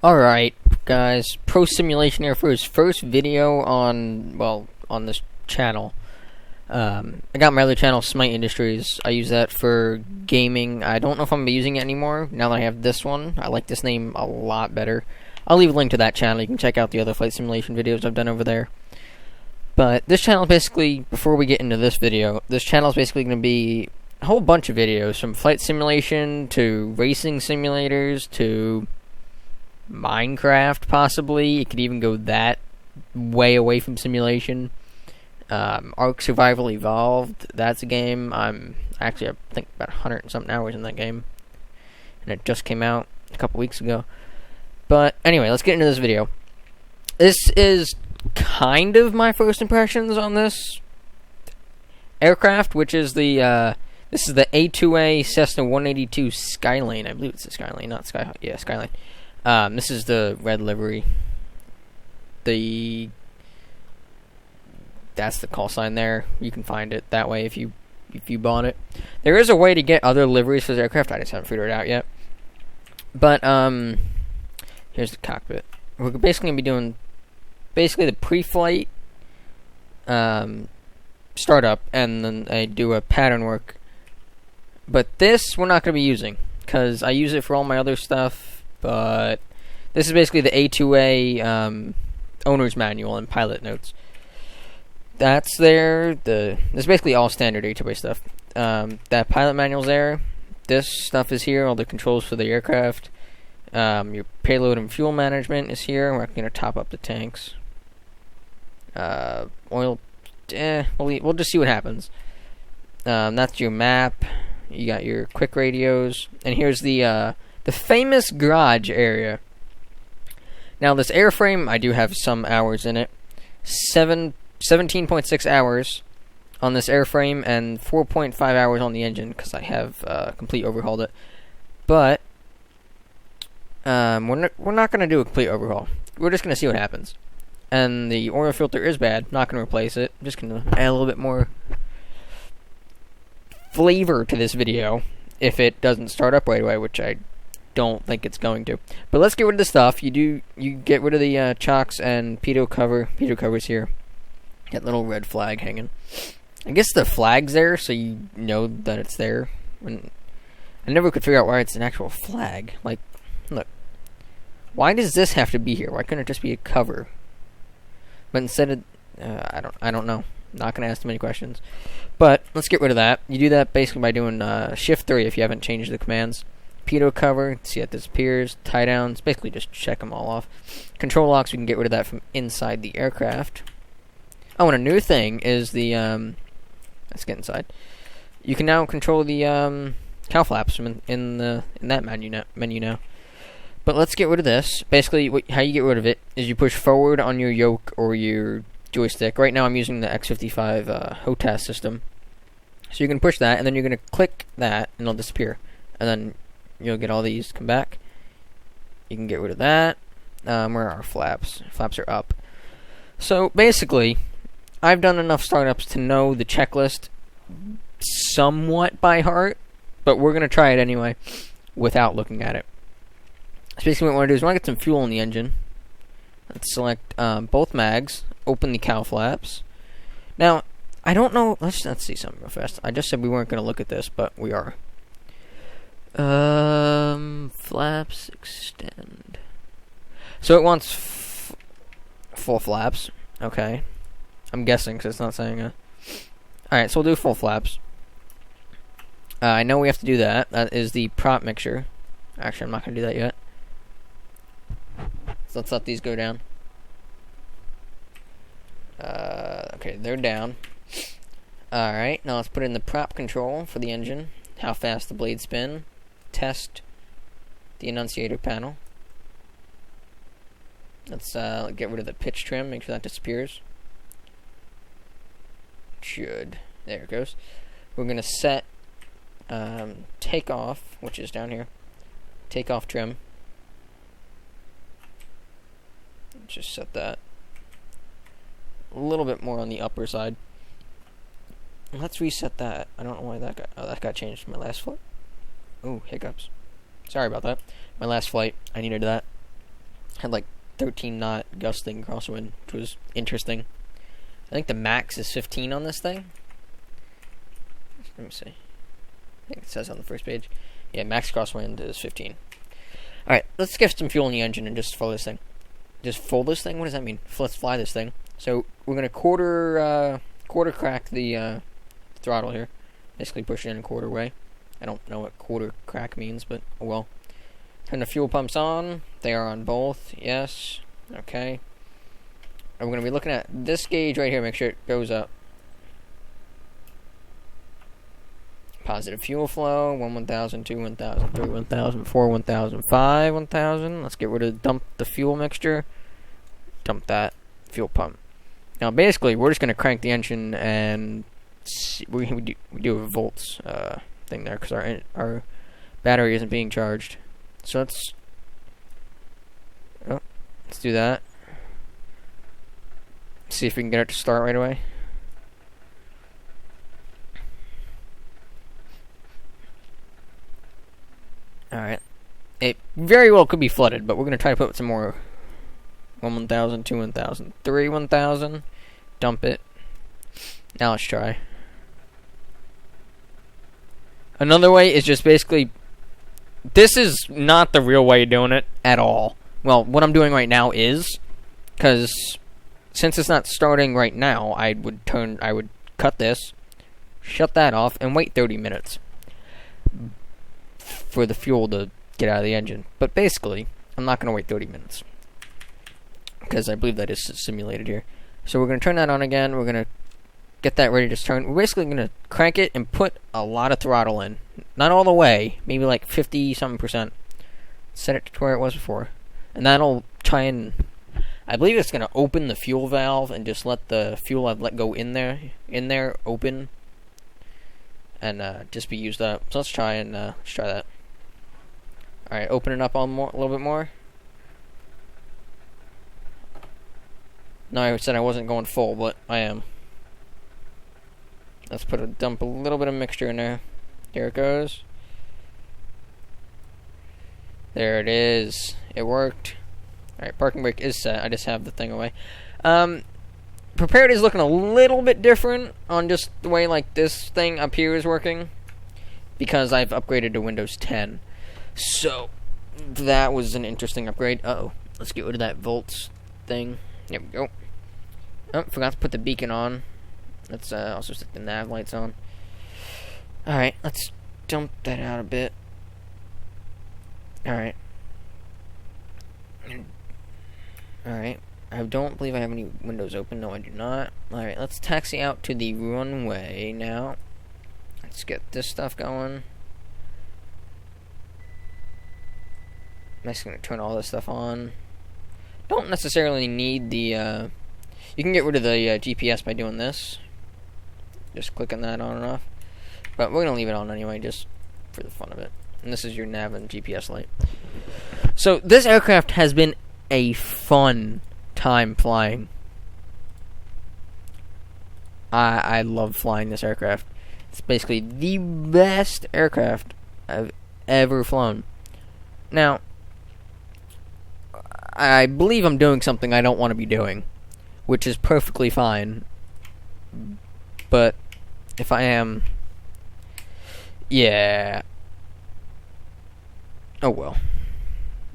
Alright, guys, Pro Simulation here for his first video on, on this channel. I got my other channel, Smite Industries. I use that for gaming. I don't know if I'm going to be using it anymore now that I have this one. I like this name a lot better. I'll leave a link to that channel. You can check out the other flight simulation videos I've done over there. But this channel is basically, before we get into this video, this channel is basically going to be a whole bunch of videos, from flight simulation to racing simulators to Minecraft, possibly. It could even go that way away from simulation. Ark Survival Evolved, that's a game. I think about 100 and something hours in that game, and it just came out a couple weeks ago. But anyway, let's get into this video. This is kind of my first impressions on this aircraft, which is the this is the A2A Cessna 182 Skylane. I believe it's a Skylane, not Sky. Yeah, Skylane. This is the red livery. That's the call sign there. You can find it that way if you bought it. There is a way to get other liveries for this aircraft. I just haven't figured it out yet. But here's the cockpit. We're basically gonna be doing the pre-flight startup, and then I do a pattern work. But this we're not gonna be using because I use it for all my other stuff. But this is basically the A2A owner's manual and pilot notes. That's there. This is basically all standard A2A stuff. That pilot manual's there. This stuff is here. All the controls for the aircraft. Your payload and fuel management is here. We're going to top up the tanks. Oil. We'll just see what happens. That's your map. You got your quick radios, and here's the famous garage area. Now, this airframe, I do have some hours in it. 17.6 hours on this airframe, and 4.5 hours on the engine, because I have complete overhauled it. But we're not going to do a complete overhaul. We're just going to see what happens. And the oil filter is bad. Not going to replace it. I'm just going to add a little bit more flavor to this video if it doesn't start up right away, which I don't think it's going to. But let's get rid of the stuff. You get rid of the chocks and pitot cover. Pitot cover's here. That little red flag hanging. I guess the flag's there so you know that it's there. I never could figure out why it's an actual flag. Like, look. Why does this have to be here? Why couldn't it just be a cover? But instead of I don't know. Not gonna ask too many questions. But let's get rid of that. You do that basically by doing Shift 3 if you haven't changed the commands. Pitot cover, see that disappears. Tie downs, basically just check them all off. Control locks, we can get rid of that from inside the aircraft. Oh, and a new thing is the let's get inside. You can now control the cow flaps from in that menu now. But let's get rid of this. Basically, how you get rid of it is you push forward on your yoke or your joystick. Right now, I'm using the X55 HOTAS system. So you can push that, and then you're gonna click that, and it'll disappear. And then you'll get all these come back. You can get rid of that. Where are our flaps? Flaps are up. So basically, I've done enough startups to know the checklist somewhat by heart, but we're going to try it anyway without looking at it. So basically what we want to do is we want to get some fuel in the engine. Let's select both mags, open the cow flaps. Now, I don't know, let's see something real fast. I just said we weren't going to look at this, but we are. Flaps extend. So it wants full flaps. Okay. I'm guessing because it's not saying it. Alright, so we'll do full flaps. I know we have to do that. That is the prop mixture. Actually, I'm not going to do that yet. So let's let these go down. Okay, they're down. Alright, now let's put in the prop control for the engine. How fast the blades spin. Test the annunciator panel. Let's get rid of the pitch trim, make sure that disappears. Should. There it goes. We're going to set takeoff, which is down here. Takeoff trim. Just set that a little bit more on the upper side. Let's reset that. I don't know why that got... Oh, that got changed to my last flight. Ooh, hiccups. Sorry about that. My last flight, I needed that. Had like 13 knot gusting crosswind, which was interesting. I think the max is 15 on this thing. Let me see. I think it says on the first page. Yeah, max crosswind is 15. Alright, let's get some fuel in the engine and just follow this thing. Just fold this thing? What does that mean? Let's fly this thing. So, we're going to quarter crack the throttle here. Basically push it in a quarter way. I don't know what quarter crack means, but oh well. Turn the fuel pumps on. They are on both. Yes. Okay. And we're going to be looking at this gauge right here. Make sure it goes up. Positive fuel flow. 1,000, 2, 1,000, 3, 1,000, 4, 1,000, 5, 1,000. Let's get rid of dump the fuel mixture. Dump that fuel pump. Now, basically, we're just going to crank the engine and see, we do a volts thing there because our battery isn't being charged. So let's do that. See if we can get it to start right away. Alright. It very well could be flooded, but we're going to try to put some more. 1,000, 2, 1,000, 3, 1,000. Dump it. Now let's try. Another way is just basically... This is not the real way of doing it at all. Well, what I'm doing right now is... Because since it's not starting right now, I would cut this, shut that off, and wait 30 minutes for the fuel to get out of the engine. But basically, I'm not going to wait 30 minutes. Because I believe that is simulated here. So we're going to turn that on again. We're going to get that ready to turn. We're basically going to crank it and put a lot of throttle in. Not all the way. Maybe like 50-something%. Set it to where it was before. And that'll try and... I believe it's going to open the fuel valve and just let the fuel I've let go in there open. And just be used up. So let's try that. Alright, open it up a little bit more. No, I said I wasn't going full, but I am. Let's dump a little bit of mixture in there. There it goes. There it is. It worked. Alright, parking brake is set. I just have the thing away. Prepared is looking a little bit different on just the way like this thing up here is working. Because I've upgraded to Windows 10. So, that was an interesting upgrade. Uh-oh. Let's get rid of that volts thing. There we go. Oh, forgot to put the beacon on. Let's also stick the nav lights on. Alright, let's dump that out a bit. Alright. Alright. I don't believe I have any windows open. No, I do not. Alright, let's taxi out to the runway now. Let's get this stuff going. I'm just going to turn all this stuff on. Don't necessarily need the... you can get rid of the GPS by doing this. Just clicking that on and off. But we're going to leave it on anyway, just for the fun of it. And this is your nav and GPS light. So, this aircraft has been a fun time flying. I love flying this aircraft. It's basically the best aircraft I've ever flown. Now, I believe I'm doing something I don't want to be doing, which is perfectly fine. But if I am, yeah. Oh well,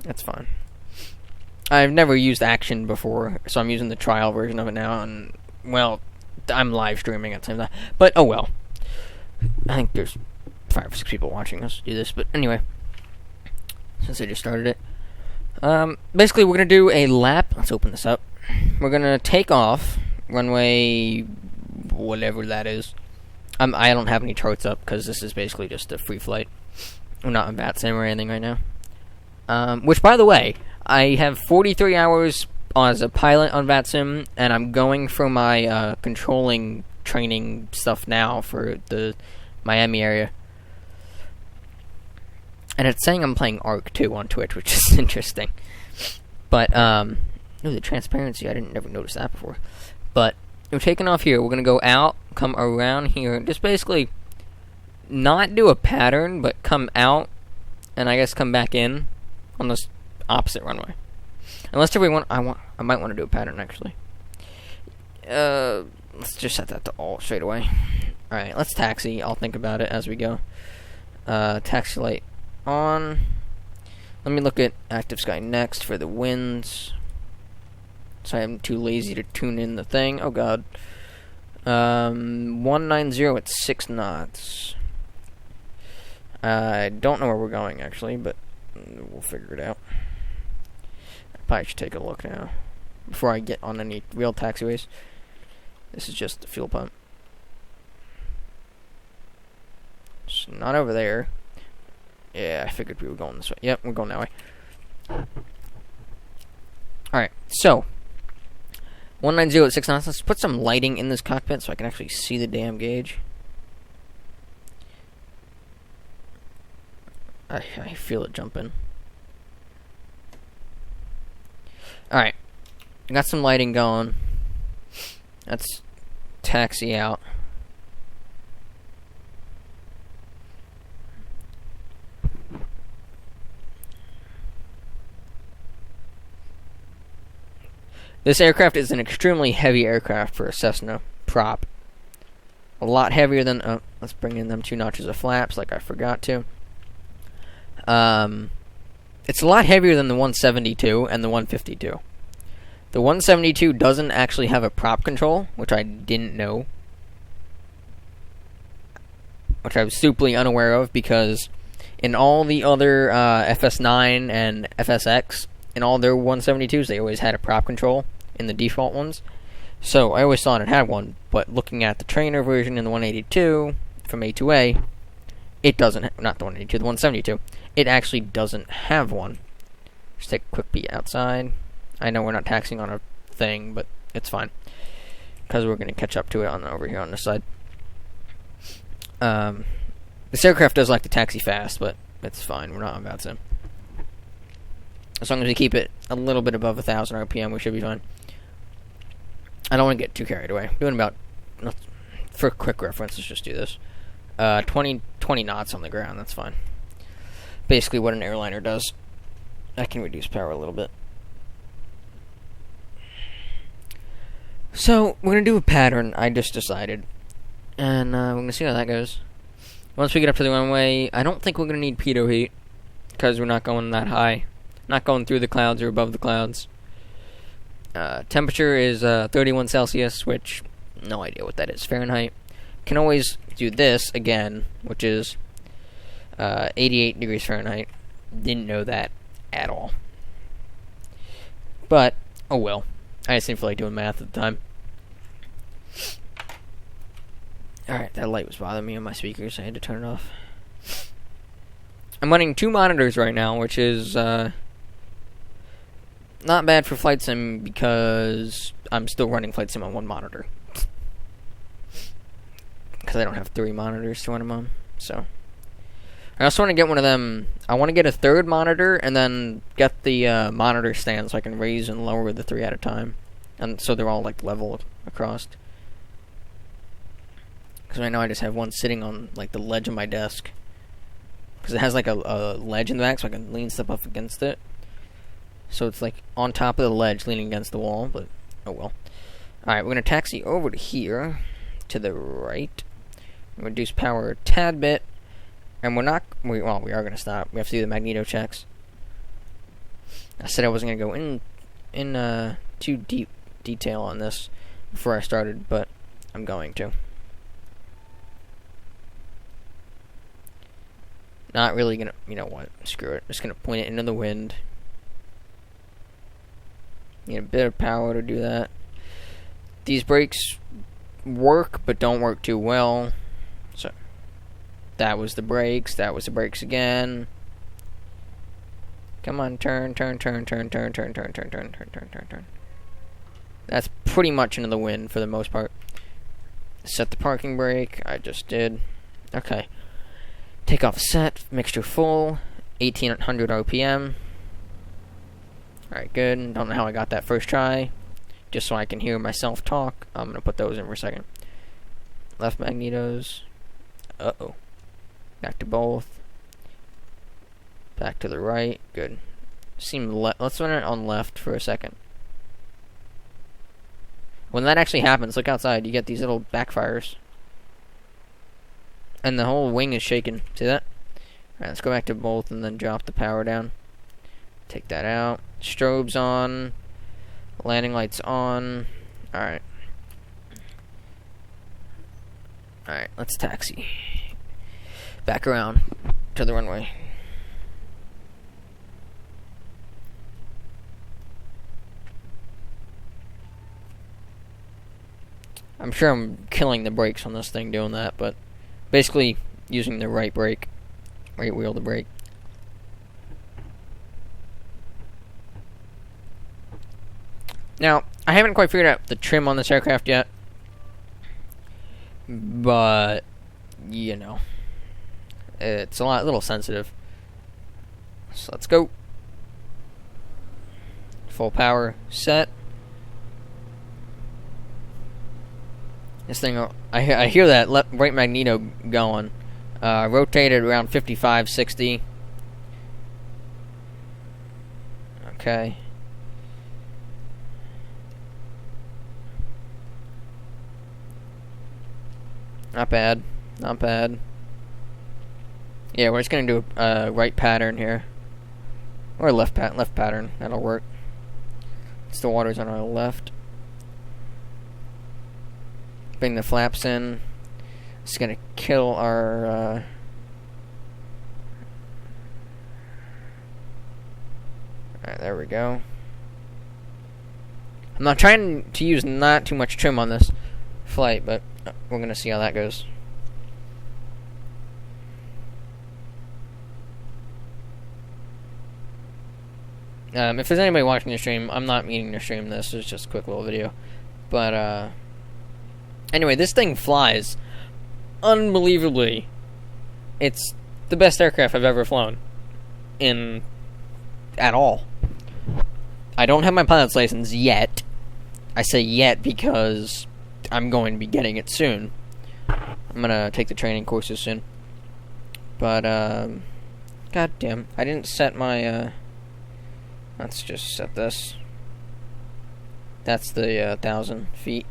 that's fine. I've never used action before, so I'm using the trial version of it now, and well, I'm live streaming at the same time. But oh well. I think there's 5 or 6 people watching us do this, but anyway, since I just started it. Basically, we're going to do a lap. Let's open this up. We're going to take off. Runway... whatever that is. I don't have any charts up, because this is basically just a free flight. I'm not in VATSIM or anything right now. Which, by the way, I have 43 hours as a pilot on VATSIM, and I'm going for my controlling training stuff now for the Miami area. And it's saying I'm playing Ark, too, on Twitch, which is interesting. But, the transparency, I didn't never notice that before. But, we're taking off here. We're going to go out, come around here, just basically not do a pattern, but come out, and I guess come back in on this opposite runway. Unless we want, I might want to do a pattern actually. Let's just set that to all straight away. All right, let's taxi. I'll think about it as we go. Taxi light on. Let me look at active sky next for the winds. So I'm too lazy to tune in the thing. Oh god. 190 at 6 knots. I don't know where we're going actually, but we'll figure it out. I probably should take a look now before I get on any real taxiways. This is just the fuel pump. It's not over there. Yeah, I figured we were going this way. Yep, we're going that way. Alright, so 190 at 6 knots. Let's put some lighting in this cockpit so I can actually see the damn gauge. I feel it jumping. Alright. Got some lighting going. Let's taxi out. This aircraft is an extremely heavy aircraft for a Cessna prop. A lot heavier than... Oh, let's bring in them 2 notches of flaps like I forgot to. It's a lot heavier than the 172 and the 152. The 172 doesn't actually have a prop control, which I didn't know. Which I was stupidly unaware of, because in all the other FS9 and FSX, in all their 172s, they always had a prop control in the default ones. So I always thought it had one, but looking at the trainer version in the 182 from A2A, it doesn't, not the 182, the 172, it actually doesn't have one. Just take a quick peek outside. I know we're not taxiing on a thing, but it's fine, because we're going to catch up to it on over here on this side. This aircraft does like to taxi fast, but it's fine. We're not about to. As long as we keep it a little bit above 1,000 RPM, we should be fine. I don't want to get too carried away. Doing about, for quick reference, let's just do this. 20 knots on the ground, that's fine. Basically what an airliner does. I can reduce power a little bit. So, we're going to do a pattern, I just decided. And we're going to see how that goes. Once we get up to the runway, I don't think we're going to need pitot heat, because we're not going that high. Not going through the clouds or above the clouds. Temperature is 31 Celsius, which, no idea what that is, Fahrenheit. Can always do this again, which is 88 degrees Fahrenheit. Didn't know that at all. But, oh well. I just didn't feel like doing math at the time. Alright, that light was bothering me on my speakers, so I had to turn it off. I'm running 2 monitors right now, which is not bad for flight sim, because I'm still running flight sim on 1 monitor. Because I don't have 3 monitors to run them on, so. I also want to get one of them. I want to get a 3rd monitor and then get the monitor stand so I can raise and lower the 3 at a time, and so they're all like level across. Because right now I just have one sitting on like the ledge of my desk, because it has like a ledge in the back, so I can lean stuff up against it. So it's like on top of the ledge, leaning against the wall. But oh well. All right, we're gonna taxi over to here, to the right. Reduce power a tad bit. And we're not, we are going to stop. We have to do the magneto checks. I said I wasn't going to go in too deep detail on this before I started, but I'm going to. Not really going to, you know what, screw it. Just going to point it into the wind. Need a bit of power to do that. These brakes work, but don't work too well. So that was the brakes. That was the brakes again. Come on, turn. That's pretty much into the wind for the most part. Set the parking brake. I just did. Okay. Take off set. Mixture full. 1800 RPM. Alright, good. Don't know how I got that first try. Just so I can hear myself talk. I'm going to put those in for a second. Left magnetos. Uh-oh. Back to both. Back to the right. Good. Let's run it on left for a second. When that actually happens, look outside. You get these little backfires, and the whole wing is shaking. See that? All right, let's go back to both and then drop the power down. Take that out. Strobes on. Landing lights on. All right. All right. Let's taxi back around to the runway. I'm sure I'm killing the brakes on this thing doing that, but basically using the right brake, right wheel to brake. Now, I haven't quite figured out the trim on this aircraft yet, but, you know, it's a little sensitive. So let's go. Full power set. This thing, I hear that right magneto going. Rotated around 55, 60. Okay. Not bad. Not bad. Yeah, we're just gonna do a right pattern here. Or left pattern. That'll work. It's the water's on our left. Bring the flaps in. It's gonna kill our alright, there we go. I'm not trying to use not too much trim on this flight, but we're gonna see how that goes. If there's anybody watching the stream, I'm not meaning to stream this. It's just a quick little video. But anyway, this thing flies unbelievably. It's the best aircraft I've ever flown at all. I don't have my pilot's license yet. I say yet because I'm going to be getting it soon. I'm gonna take the training courses soon. But god damn, I didn't set my let's just set this. That's the 1,000 feet.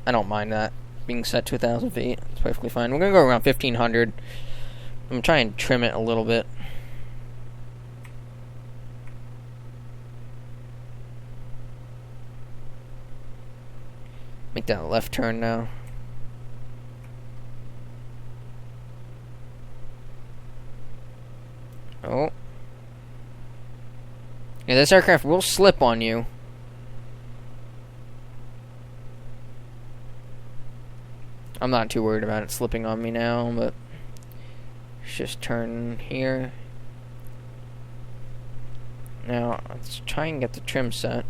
I don't mind that being set to 1,000 feet. It's perfectly fine. We're gonna go around 1,500. I'm gonna try and trim it a little bit. Make that a left turn now. Oh. Yeah, this aircraft will slip on you. I'm not too worried about it slipping on me now, but let's just turn here. Now, let's try and get the trim set.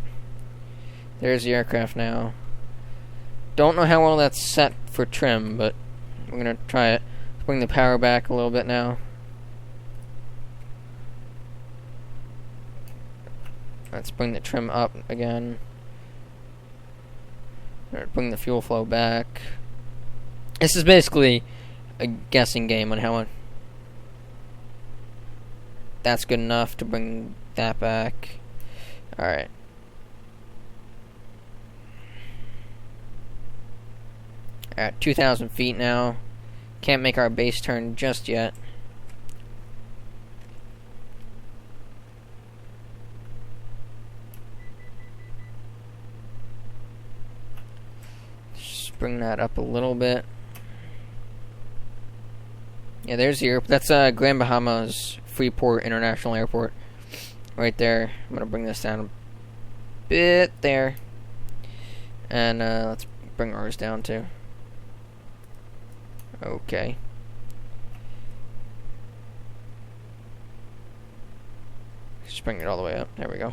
There's the aircraft now. Don't know how well that's set for trim, but we're gonna try it. Let's bring the power back a little bit now. Let's bring the trim up again. Bring the fuel flow back. This is basically a guessing game on how much. That's good enough to bring that back. Alright. At 2,000 feet now. Can't make our base turn just yet. Just bring that up a little bit. Yeah, there's the airport. That's Grand Bahama's Freeport International Airport. Right there. I'm gonna bring this down a bit there. And let's bring ours down too. Okay. Just bring it all the way up. There we go.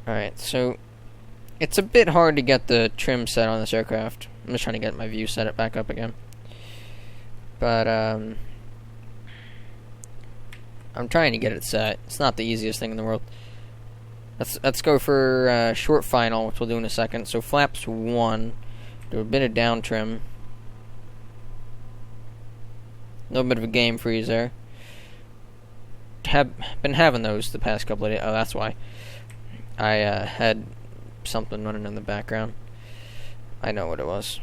Alright, so it's a bit hard to get the trim set on this aircraft. I'm just trying to get my view set it back up again. But I'm trying to get it set. It's not the easiest thing in the world. Let's go for short final, which we'll do in a second. So flaps 1, do a bit of down trim. little bit of a game freeze there. Have been having those the past couple of days. Oh, that's why. I had something running in the background. I know what it was.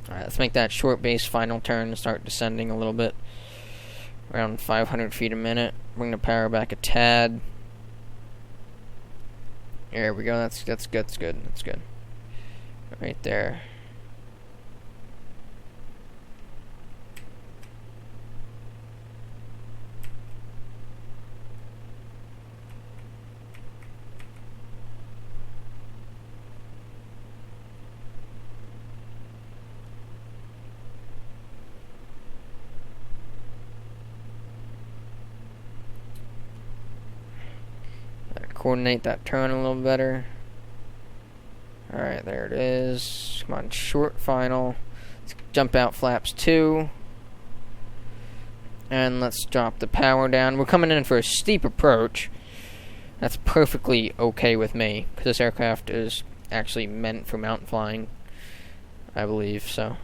Alright, let's make that short base final turn and start descending a little bit. Around 500 feet a minute. Bring the power back a tad. There we go. That's good. That's good. That's good. Right there. Coordinate that turn a little better. Alright, there it is. Come on, short final. Let's jump out flaps 2. And let's drop the power down. We're coming in for a steep approach. That's perfectly okay with me, because this aircraft is actually meant for mountain flying, I believe, so.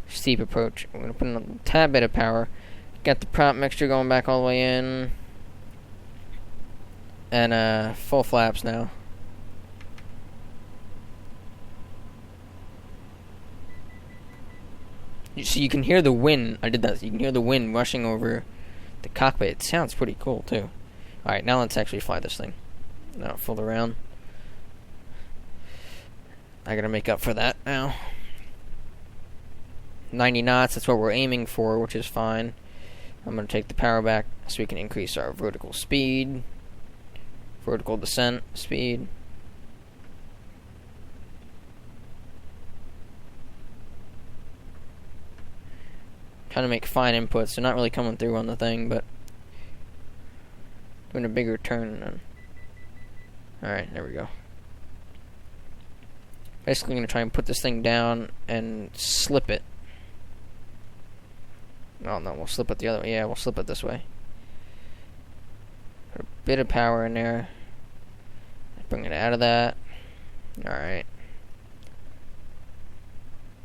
Steep approach. We're going to put in a tad bit of power. Got the prop mixture going back all the way in. And full flaps now. So you can hear the wind. I did that. You can hear the wind rushing over the cockpit. It sounds pretty cool too. Alright, now let's actually fly this thing. Now full around. I gotta make up for that now. 90 knots, that's what we're aiming for, which is fine. I'm gonna take the power back so we can increase our vertical speed. Vertical descent speed. Trying to make fine inputs. They're not really coming through on the thing, but doing a bigger turn. Alright, there we go. Basically, I'm going to try and put this thing down and slip it. Oh no, we'll slip it the other way. Yeah, we'll slip it this way. Put a bit of power in there. Bring it out of that. Alright.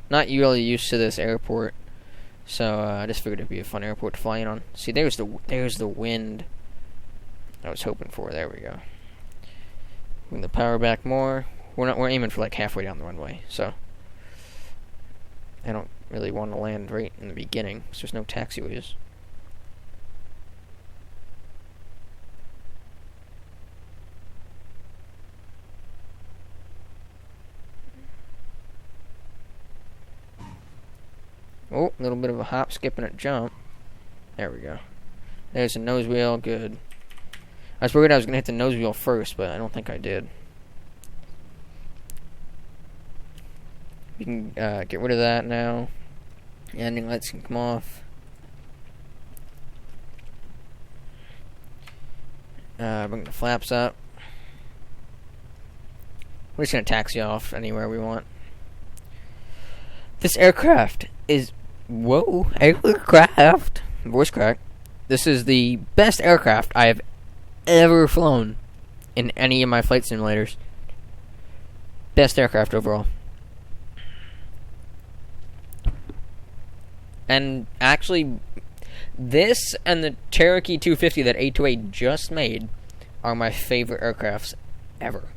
Not really used to this airport, so I just figured it'd be a fun airport to fly in on. See, there's the wind I was hoping for. There we go. Bring the power back more. We're aiming for like halfway down the runway, so I don't really want to land right in the beginning, because there's no taxiways. Oh, a little bit of a hop, skip, and a jump. There we go. There's a nose wheel, good. I was worried I was going to hit the nose wheel first, but I don't think I did. We can get rid of that now. Landing lights can come off. Bring the flaps up. We're just going to taxi off anywhere we want. This aircraft is... Whoa, aircraft! Voice crack. This is the best aircraft I have ever flown in any of my flight simulators. Best aircraft overall. And actually, this and the Cherokee 250 that A2A just made are my favorite aircrafts ever.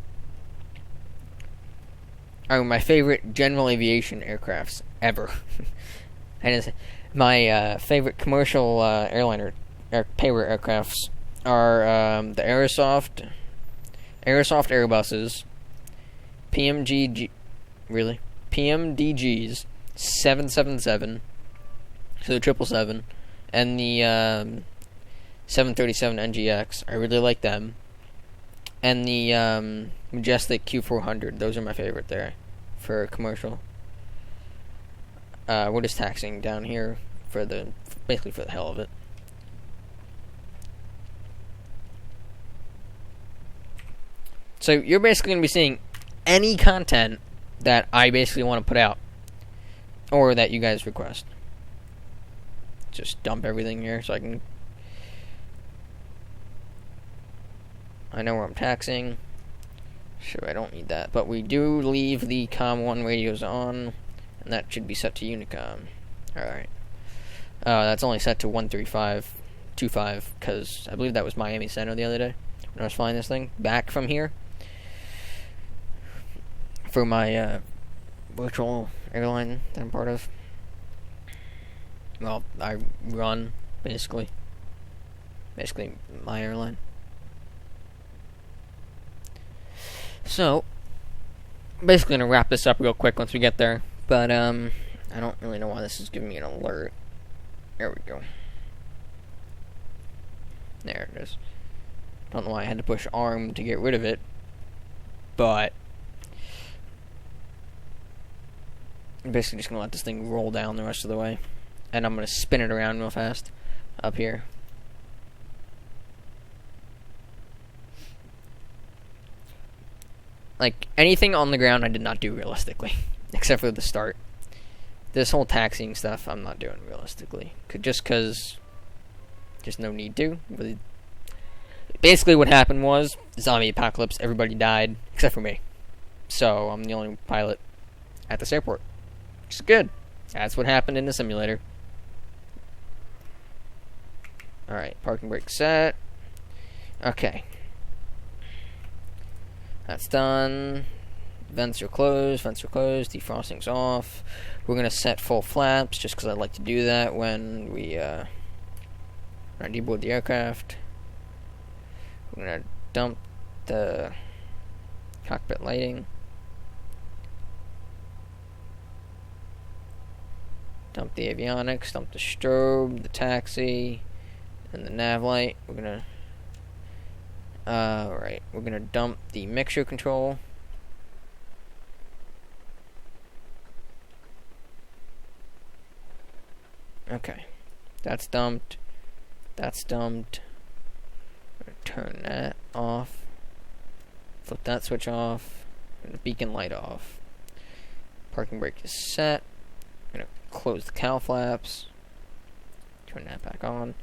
Are my favorite general aviation aircrafts ever. And my favorite commercial airliner payroll aircrafts are the Aerosoft Airbuses, PMDGs 777, so the 777, and the 737 NGX. I really like them. And the Majestic Q400. Those are my favorite there for commercial. We're just taxiing down here for basically for the hell of it. So you're basically going to be seeing any content that I basically want to put out, or that you guys request. Just dump everything here so I know where I'm taxiing. Sure, I don't need that. But we do leave the COM1 radios on, and that should be set to Unicom. Alright. That's only set to 135.25, because I believe that was Miami Center the other day when I was flying this thing back from here for my virtual airline that I'm part of. Well, I run, basically my airline. So, basically gonna wrap this up real quick once we get there, but I don't really know why this is giving me an alert. There we go. There it is. Don't know why I had to push ARM to get rid of it, but I'm basically just gonna let this thing roll down the rest of the way, and I'm gonna spin it around real fast up here. Like, anything on the ground I did not do realistically, except for the start. This whole taxiing stuff I'm not doing realistically, just because there's no need to. Really. Basically what happened was, zombie apocalypse, everybody died, except for me. So, I'm the only pilot at this airport. Which is good. That's what happened in the simulator. Alright, parking brake set. Okay. That's done. Vents are closed, defrosting's off. We're going to set full flaps, just because I like to do that when we deboard the aircraft. We're going to dump the cockpit lighting. Dump the avionics, dump the strobe, the taxi, and the nav light. We're going to Alright, we're going to dump the mixture control. Okay, that's dumped. That's dumped. I'm going to turn that off. Flip that switch off. And the beacon light off. Parking brake is set. I'm going to close the cowl flaps. Turn that back on.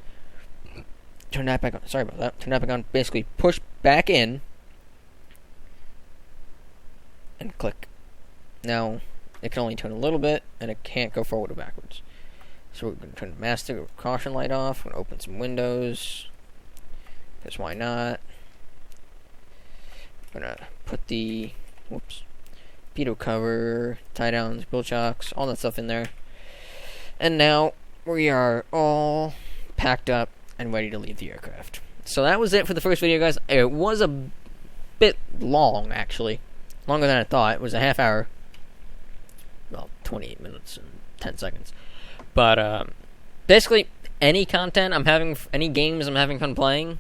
Turn that back on. Sorry about that. Turn that back on. Basically, push back in. And click. Now, it can only turn a little bit, and it can't go forward or backwards. So we're going to turn the master caution light off. We're going to open some windows. Because why not? We're going to put the pitot cover, tie downs, bill chocks, all that stuff in there. And now we are all packed up and ready to leave the aircraft. So that was it for the first video, guys. It was a bit long, actually. Longer than I thought. It was a half hour. Well, 28 minutes and 10 seconds. But, basically, any content I'm having, any games I'm having fun playing,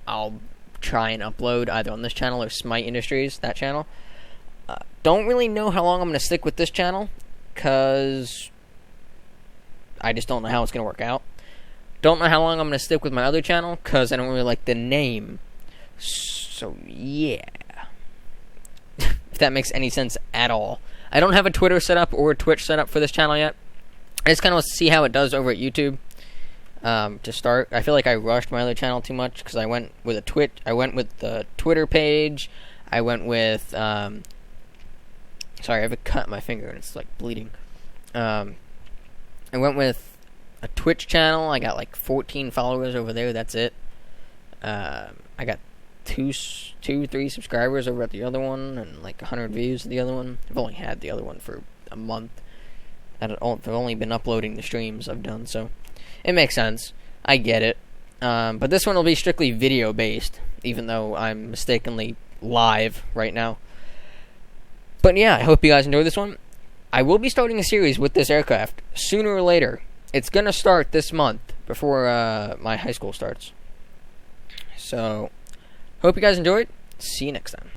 I'll try and upload either on this channel or Smite Industries, that channel. Don't really know how long I'm going to stick with this channel, because I just don't know how it's going to work out. Don't know how long I'm going to stick with my other channel, because I don't really like the name. So, yeah. If that makes any sense at all. I don't have a Twitter set up or a Twitch set up for this channel yet. I just kind of want to see how it does over at YouTube. To start, I feel like I rushed my other channel too much, because I went with the Twitter page. I went with, sorry, I have a cut in my finger and it's like bleeding. I went with a Twitch channel. I got like 14 followers over there. That's it. I got 3 subscribers over at the other one, and like 100 views at the other one. I've only had the other one for a month. I've only been uploading the streams I've done, so it makes sense. I get it. But this one will be strictly video based, even though I'm mistakenly live right now. But yeah, I hope you guys enjoyed this one. I will be starting a series with this aircraft sooner or later. It's gonna start this month before my high school starts. So, hope you guys enjoyed. See you next time.